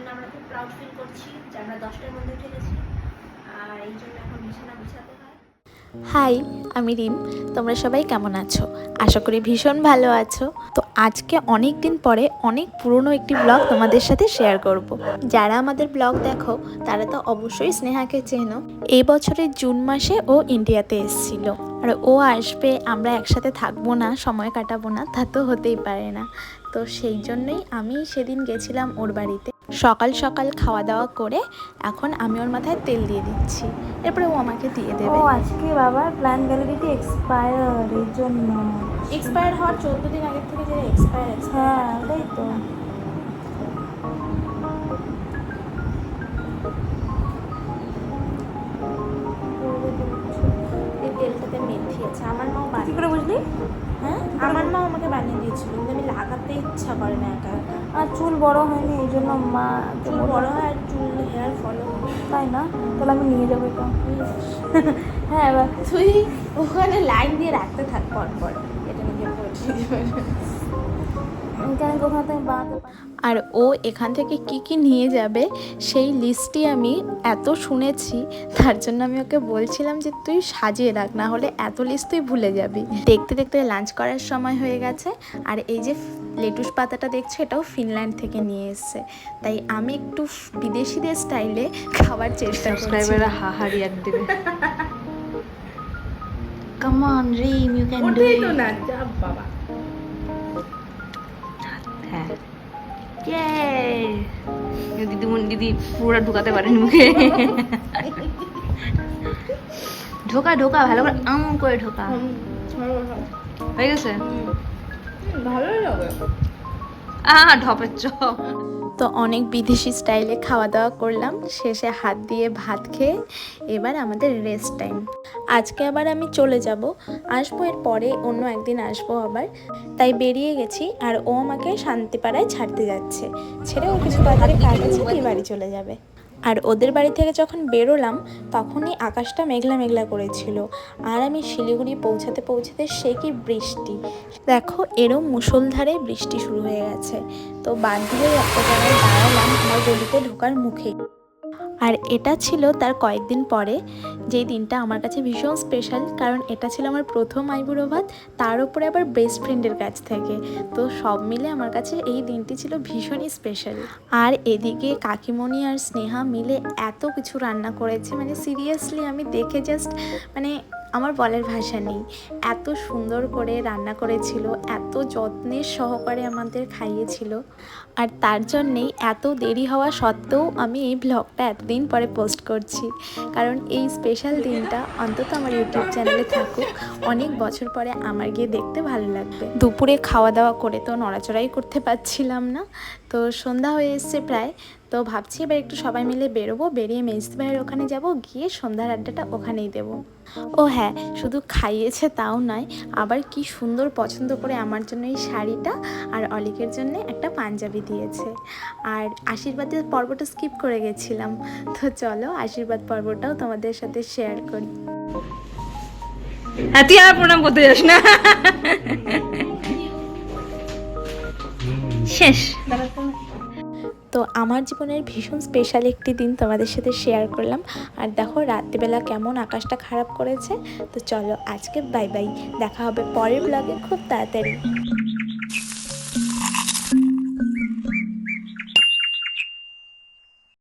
জন্য আমরা খুব প্রাউড ফিল করছি যে আমরা 10টার মধ্যে উঠে গেছি। আর এই জন্য এখন বিছানা গুছাতে হয়। হাই, আমি রিম। তোমরা সবাই কেমন আছো? আশা করি ভীষণ ভালো আছো। তো আজকে অনেক দিন পরে অনেক পুরনো একটি ব্লগ তোমাদের সাথে শেয়ার করব। যারা আমাদের ব্লগ দেখো তারা তো অবশ্যই স্নেহাকে চেনো। এই বছরের জুন মাসে ও ইন্ডিয়াতে এসেছিল, আর ও আসবে, আমরা একসাথে থাকবো না, সময় কাটাবো না, তা তো হতেই পারে না। তো সেই জন্যই আমি সেদিন গেছিলাম ওর বাড়িতে। সকাল সকাল খাওয়া দাওয়া করে এখন আমি ওর মাথায় তেল দিয়ে দিচ্ছি, এরপরে ও আমাকে দিয়ে দেবে। ও আজকে বাবার প্ল্যান গ্যালারিটি এক্সপায়ার, এর জন্য এক্সপায়ার হওয়ার 14 দিন আগের থেকে যে এক্সপায়ার হ্যাঁ ওটাই তো। এই তেলটাতে মেথি আছে। আমার মাও কি বানিয়ে, করে বুঝলি? হ্যাঁ আমার মাও আমাকে বানিয়ে দিয়েছিল, কিন্তু আমি লাগাতে ইচ্ছা করে না একা একা। আর চুল বড় হয়নি এই জন্য মা চুল বড় হয় আর চুল হেয়ার ফলো, তাই না? তাহলে আমি নিয়ে যাবো এটা। হ্যাঁ এবার তুই ওখানে লাইন দিয়ে রাখতে থাক পর পর, এটা নিজে কেন কোথাও থেকে বানাতে পারি। আর ও এখান থেকে কি কি নিয়ে যাবে সেই লিস্টটি আমি এত শুনেছি, তার জন্য আমি ওকে বলছিলাম যে তুই সাজিয়ে রাখ, না হলে এত লিস্ট তুই ভুলে যাবি। দেখতে দেখতে লাঞ্চ করার সময় হয়ে গেছে। আর এই যে লেটুস পাতাটা দেখছো, এটাও ফিনল্যান্ড থেকে নিয়ে এসেছে। তাই আমি একটু বিদেশিদের স্টাইলে খাবার চেষ্টা করছি। সাবস্ক্রাইবাররা হাহা রিয়াক্ট দেবে। Come on Rim, you can do ওটাই ইট। তো না, যা বাবা। হ্যাঁ, ইয়ে দিদি পুরোটা ঢুকাতে পারেনি মুখে। ঢোকা ঢোকা ভালো করে করে ঢোকা। হয়ে গেছে? ভালোই লাগে। ঢপের চপ। তো অনেক বিদেশি স্টাইলে খাওয়া দাওয়া করলাম, শেষে হাত দিয়ে ভাত খেয়ে এবার আমাদের রেস্ট টাইম। আজকে আবার আমি চলে যাব, আসবো এর পরে অন্য একদিন আসবো আবার। তাই বেরিয়ে গেছি, আর ও আমাকে শান্তিপাড়ায় ছাড়তে যাচ্ছে। ছেড়ে ওর কিছু তাড়াতাড়ি কাজ আছে, দিয়ে বাড়ি চলে যাবে। আর ওদের বাড়ি থেকে যখন বেরোলাম তখনই আকাশটা মেঘলা মেঘলা করেছিল, আর আমি শিলিগুড়ি পৌঁছাতে পৌঁছাতে সে কি বৃষ্টি দেখো, এরও মুষলধারে বৃষ্টি শুরু হয়ে গেছে। তো বাদ দিয়ে একটা জায়গায় দাঁড়ালাম আমার গলিতে ঢোকার মুখে। আর এটা ছিল তার কয়েকদিন পরে, যেই দিনটা আমার কাছে ভীষণ স্পেশাল, কারণ এটা ছিল আমার প্রথম আইবুড়ো ভাত, তার উপরে আবার বেস্ট ফ্রেন্ডের কাছ থেকে। তো সব মিলে আমার কাছে এই দিনটি ছিল ভীষণই স্পেশাল। আর এদিকে কাকিমণি আর স্নেহা মিলে এত কিছু রান্না করেছে, মানে সিরিয়াসলি আমি দেখে জাস্ট মানে আমার বলার ভাষা নেই। এত সুন্দর করে রান্না করেছিল, এত যত্নের সহকারে আমাদের খাইয়েছিল। আর তার জন্যেই এত দেরি হওয়া সত্ত্বেও আমি এই ব্লগটা এতদিন পরে পোস্ট করছি, কারণ এই স্পেশাল দিনটা অন্তত আমার ইউটিউব চ্যানেলে থাকুক, অনেক বছর পরে আমার গিয়ে দেখতে ভালো লাগবে। দুপুরে খাওয়া দাওয়া করে তো নড়াচড়াই করতে পারছিলাম না, তো সন্ধ্যা হয়ে এসছে প্রায়। তো ভাবছি এবার একটু সবাই মিলে বেরোবো, বেরিয়ে মেজদি ভাইয়ের ওখানে যাব, গিয়ে সন্ধ্যার আড্ডাটা ওখানেই দেবো। ও হ্যাঁ, শুধু খাইয়েছে তাও নয়, আবার কি সুন্দর পছন্দ করে আমার জন্য এই শাড়িটা আর অলিকের জন্য একটা পাঞ্জাবি দিয়েছে। আর আশীর্বাদের পর্বটা স্কিপ করে গেছিলাম, তো চলো আশীর্বাদ পর্বটাও তোমাদের সাথে শেয়ার করি। হ্যাঁ, তুই আর প্রণাম করতে যাস না। শেষ। তো আমার জীবনের ভীষণ স্পেশাল একটি দিন তোমাদের সাথে শেয়ার করলাম। আর দেখো রাত্রিবেলা কেমন আকাশটা খারাপ করেছে। তো চলো আজকে বাই বাই, দেখা হবে পরের ব্লগে খুব তাড়াতাড়ি।